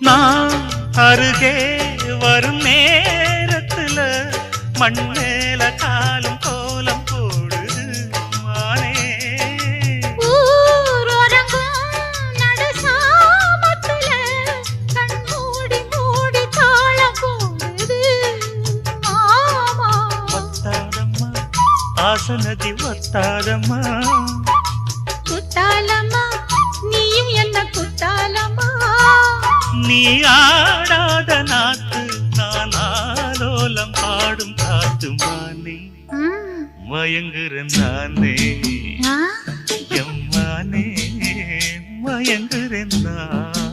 நான் அருகே வரும் நேரத்துல மண்ணேல காலும் கோலம் போடுது மானே. ஒத்தாதம்மா ஆசனதி ஒத்தாதம்மா குத்தாலம்மா நீயும் என்ன குத்தாலம்மா. நீ ஆடாத நாத்து நான் ஆலோலம் பாடும் காத்து மானே. மயங்குறேன் நானே எம்மானே மயங்குறேன் நான்.